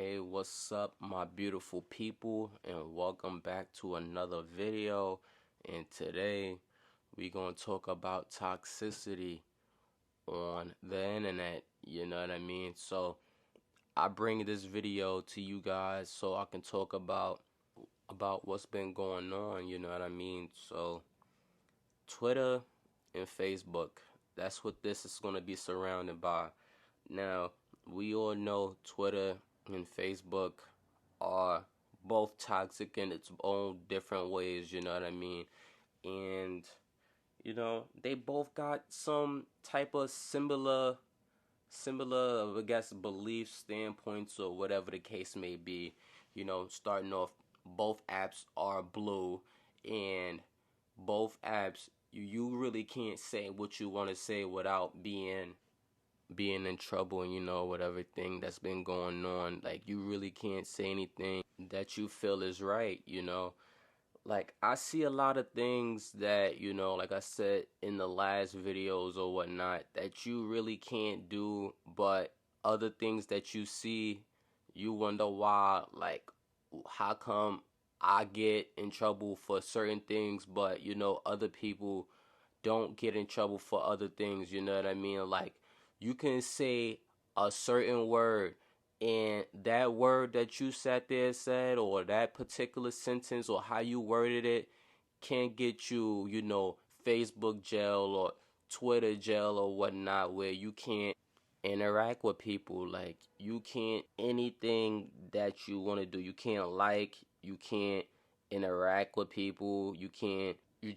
Hey, what's up, my beautiful people, and welcome back to another video. And today we're going to talk about toxicity on the internet. You know what I mean? So I bring this video to you guys so I can talk about what's been going on. You know what I mean? So Twitter and Facebook, that's what this is going to be surrounded by. Now, we all know Twitter and Facebook are both toxic in its own different ways, you know what I mean? And, they both got some type of similar, I guess, belief standpoints or whatever the case may be. Starting off, both apps are blue, and both apps, you really can't say what you want to say without being in trouble, and with everything that's been going on. Like, you really can't say anything that you feel is right. Like, I see a lot of things that, like I said in the last videos or whatnot, that you really can't do, but other things that you see, you wonder why. Like, how come I get in trouble for certain things, but other people don't get in trouble for other things, you know what I mean? Like, you can say a certain word, and that word that you sat there and said, or that particular sentence, or how you worded it, can get you, Facebook jail or Twitter jail or whatnot, where you can't interact with people. Like, you can't, anything that you want to do, you can't, like, you can't interact with people, you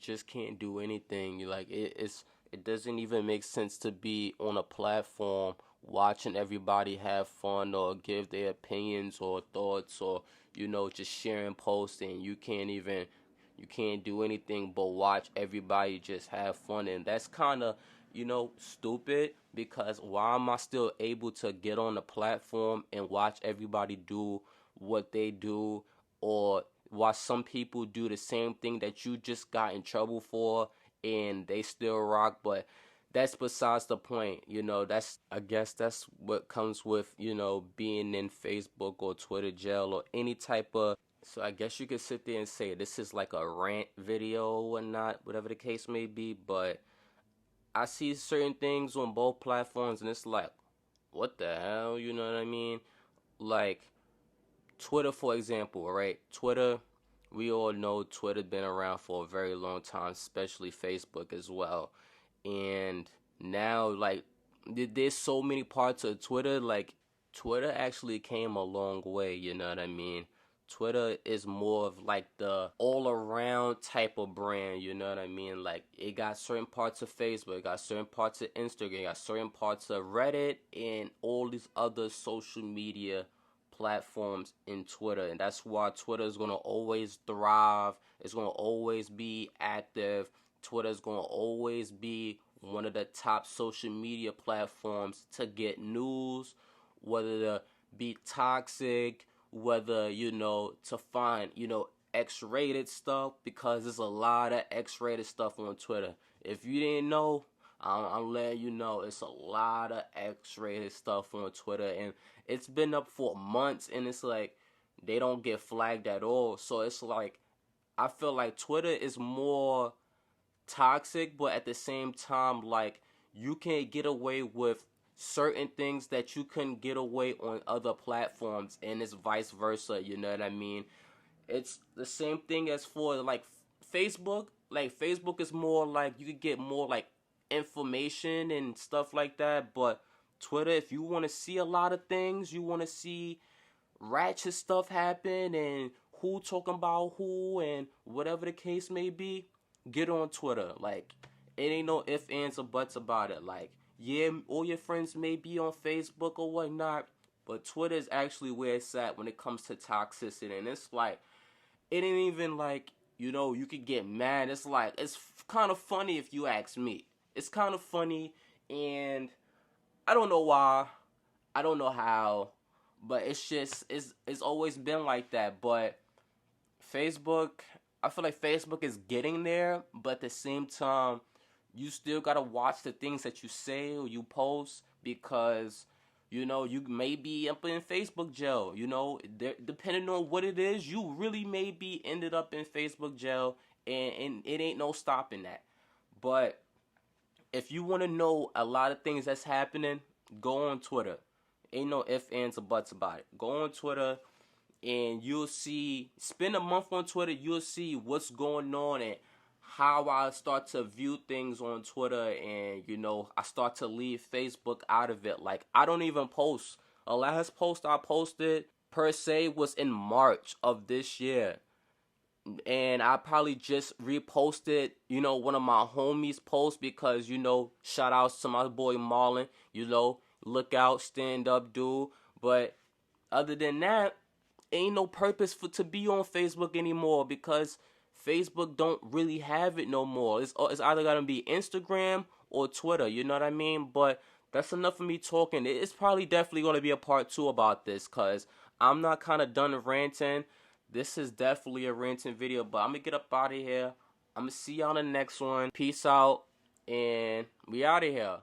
just can't do anything. It doesn't even make sense to be on a platform watching everybody have fun or give their opinions or thoughts, or just sharing posts, and you can't do anything but watch everybody just have fun. And that's kind of stupid, because why am I still able to get on the platform and watch everybody do what they do, or watch some people do the same thing that you just got in trouble for, and they still rock? But that's besides the point. I guess that's what comes with, being in Facebook or Twitter jail or any type of. So I guess you could sit there and say this is like a rant video or whatnot, whatever the case may be. But I see certain things on both platforms, and it's like, what the hell? You know what I mean? Like, Twitter, for example, right? Twitter, we all know Twitter been around for a very long time, especially Facebook as well. And now, like, there's so many parts of Twitter. Like, Twitter actually came a long way, you know what I mean? Twitter is more of like the all around type of brand, you know what I mean? Like, it got certain parts of Facebook, it got certain parts of Instagram, it got certain parts of Reddit, and all these other social media platforms in Twitter. And that's why Twitter is going to always thrive. It's going to always be active. Twitter is going to always be one of the top social media platforms to get news, whether to be toxic, whether, to find, X-rated stuff, because there's a lot of X-rated stuff on Twitter. If you didn't know, I'm letting you know, it's a lot of X-rated stuff on Twitter, and it's been up for months, and it's like they don't get flagged at all. So it's like, I feel like Twitter is more toxic, but at the same time, like, you can get away with certain things that you couldn't get away on other platforms, and it's vice versa, you know what I mean? It's the same thing as for like Facebook. Like, Facebook is more like, you could get more like information and stuff like that, but Twitter, if you want to see a lot of things, you want to see ratchet stuff happen, and who talking about who, and whatever the case may be, get on Twitter. Like, it ain't no ifs, ands, or buts about it. Like, yeah, all your friends may be on Facebook or whatnot, but Twitter is actually where it's at when it comes to toxicity. And it's like, it ain't even like, you could get mad. It's like, it's kind of funny if you ask me. It's kind of funny, and I don't know why, I don't know how, but it's always been like that. But Facebook, I feel like Facebook is getting there, but at the same time, you still gotta watch the things that you say or you post, because You know, you may be up in Facebook jail. You know, depending on what it is, you really may be ended up in Facebook jail, and it ain't no stopping that. But if you want to know a lot of things that's happening, go on Twitter. Ain't no ifs, ands, or buts about it. Go on Twitter and you'll see, spend a month on Twitter, you'll see what's going on and how I start to view things on Twitter. And, you know, I start to leave Facebook out of it. Like, I don't even post. The last post I posted, per se, was in March of this year. And I probably just reposted, you know, one of my homies' posts because, you know, shout outs to my boy Marlon, you know, look out, stand up, dude. But other than that, ain't no purpose for to be on Facebook anymore because Facebook don't really have it no more. It's either gonna be Instagram or Twitter, you know what I mean? But that's enough of me talking. It's probably definitely gonna be a part 2 about this because I'm not kind of done ranting. This is definitely a ranting video, but I'm gonna get up out of here. I'm gonna see y'all on the next one. Peace out, and we out of here.